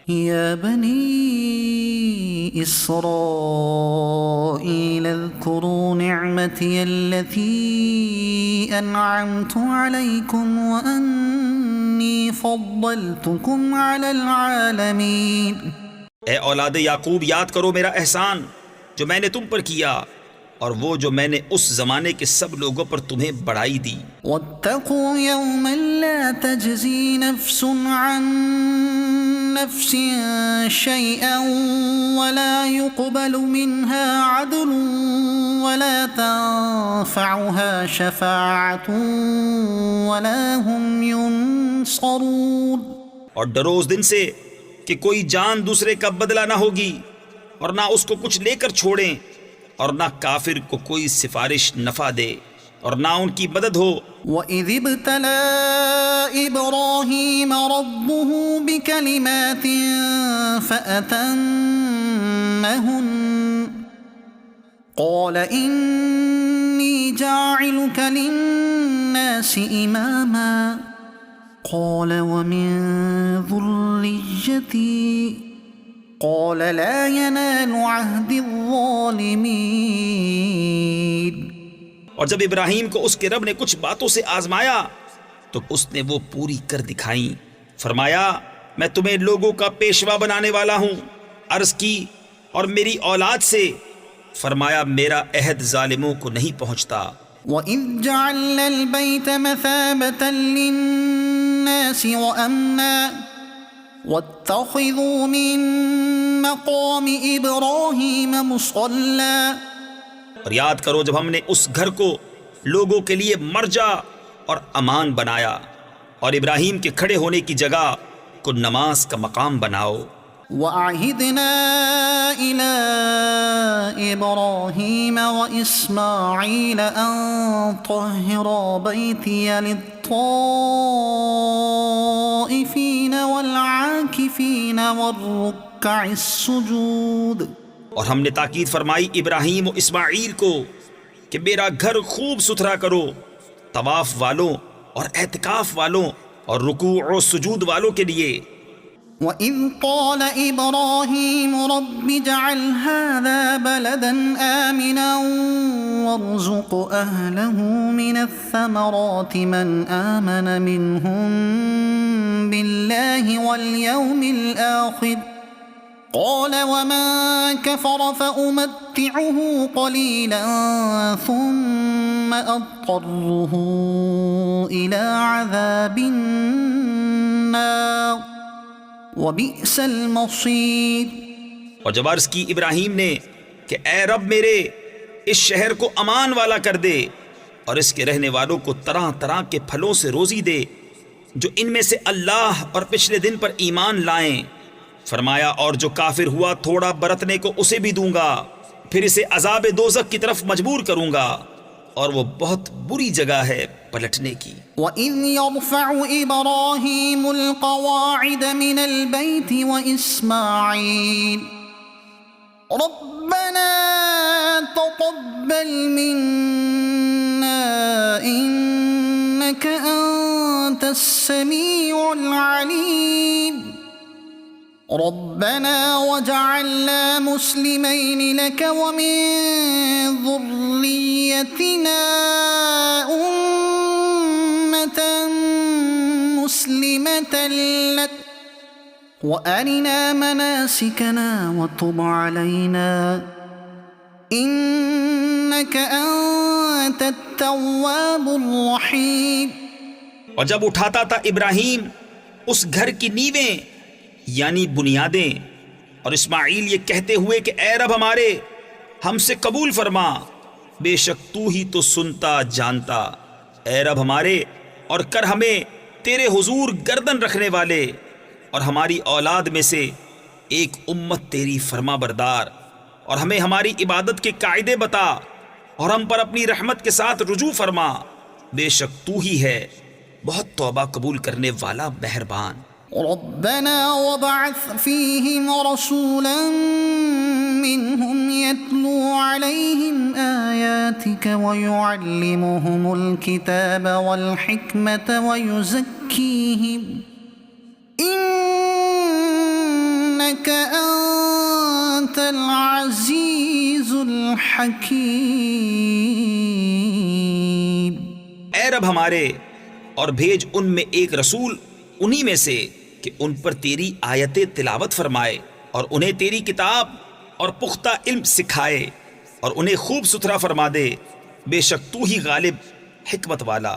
يا بني إسرائيل اذكروا نعمتي التي أنعمت عليكم وأني فضلتكم على العالمين. اے اولاد یعقوب، یاد کرو میرا احسان جو میں نے تم پر کیا، اور وہ جو میں نے اس زمانے کے سب لوگوں پر تمہیں بڑھائی دی. واتقوا يوما لا تجزي نفس عن نفس شيئا ولا يقبل منها عدل ولا تنفعها شفاعة ولا هم ينصرون. اور ڈرو اس دن سے کہ کوئی جان دوسرے کا بدلہ نہ ہوگی، اور نہ اس کو کچھ لے کر چھوڑیں، اور نہ کافر کو کوئی سفارش نفع دے اور نہ ان کی مدد ہو. وَإِذِ ابْتَلَى إِبْرَاهِيمَ رَبُّهُ بِكَلِمَاتٍ فَأَتَمَّهُنَّ قَالَ إِنِّي جَاعِلُكَ لِلنَّاسِ إِمَامًا قَالَ وَمِن ذُرِّيَّتِي قال لا ينال عهد الظالمين. اور جب ابراہیم کو اس کے رب نے کچھ باتوں سے آزمایا تو اس نے وہ پوری کر دکھائیں. فرمایا میں تمہیں لوگوں کا پیشوا بنانے والا ہوں. عرض کی اور میری اولاد سے؟ فرمایا میرا عہد ظالموں کو نہیں پہنچتا. وَإِذْ جَعَلْنَا الْبَيْتَ مَثَابَةً لِلنَّاسِ وَأَمْنًا وَاتَّخِذُوا مِن مَّقَامِ إِبْرَاهِيمَ مُصَلًّى. اور یاد کرو جب ہم نے اس گھر کو لوگوں کے لیے مرجع اور امان بنایا، اور ابراہیم کے کھڑے ہونے کی جگہ کو نماز کا مقام بناؤ. وَعَهِدْنَا إِلَىٰ إِبْرَاهِيمَ وَإِسْمَاعِيلَ أَن طَهِّرَا بَيْتِيَ لِلطَّائِفِينَ وَالْعَاكِفِينَ وَالرُّكَّعِ السُّجُودِ. اور ہم نے تاکید فرمائی ابراہیم و اسماعیل کو کہ میرا گھر خوب ستھرا کرو طواف والوں اور اعتکاف والوں اور رکوع و سجود والوں کے لیے. وَإِذْ قَالَ إِبْرَاهِيمُ رَبِّ اجْعَلْ هَٰذَا بَلَدًا آمِنًا وَارْزُقْ أَهْلَهُ مِنَ الثَّمَرَاتِ مَنْ آمَنَ مِنْهُم بِاللَّهِ وَالْيَوْمِ الْآخِرِ قَالَ وَمَن كَفَرَ فَأُمَتِّعُهُ قَلِيلًا ثُمَّ أَضْطَرُّهُ إِلَىٰ عَذَابِ النَّارِ وَبِئْسَ الْمَصِيرُ. اور جب عرض کی ابراہیم نے کہ اے رب میرے اس شہر کو امان والا کر دے اور اس کے رہنے والوں کو طرح طرح کے پھلوں سے روزی دے جو ان میں سے اللہ اور پچھلے دن پر ایمان لائیں. فرمایا اور جو کافر ہوا تھوڑا برتنے کو اسے بھی دوں گا، پھر اسے عذاب دوزخ کی طرف مجبور کروں گا، اور وہ بہت بری جگہ ہے پلٹنے کی. وَإِذْ يَرْفَعُ إِبْرَاهِيمُ الْقَوَاعِدَ مِنَ الْبَيْتِ وَإِسْمَاعِيلُ رَبَّنَا تَقَبَّلْ مِنَّا إِنَّكَ أَنتَ السَّمِيعُ الْعَلِيمُ رَبَّنَا وَاجْعَلْنَا مُسْلِمَيْنِ لَكَ وَمِن ذُرِّيَّتِنَا أُمَّةً مُّسْلِمَةً لَكَ وَأَرِنَا مَنَاسِكَنَا وَتُبْ عَلَيْنَا إِنَّكَ أَنتَ التَّوَّابُ الرَّحِيمُ. اور جب اٹھاتا تھا ابراہیم اس گھر کی نیویں یعنی بنیادیں، اور اسماعیل یہ کہتے ہوئے کہ اے رب ہمارے ہم سے قبول فرما، بے شک تو ہی تو سنتا جانتا. اے رب ہمارے اور کر ہمیں تیرے حضور گردن رکھنے والے، اور ہماری اولاد میں سے ایک امت تیری فرما بردار، اور ہمیں ہماری عبادت کے قاعدے بتا، اور ہم پر اپنی رحمت کے ساتھ رجوع فرما، بے شک تو ہی ہے بہت توبہ قبول کرنے والا مہربان. ربنا وابعث فيهم رسولا منهم يتلو عليهم آياتك ويعلمهم الكتاب والحكمة ويزكيهم إنك إنك أنت العزيز الحكيم. اے رب ہمارے، اور بھیج ان میں ایک رسول انہی میں سے کہ ان پر تیری آیتیں تلاوت فرمائے اور انہیں تیری کتاب اور پختہ علم سکھائے اور انہیں خوب ستھرا فرما دے، بے شک تو ہی غالب، حکمت والا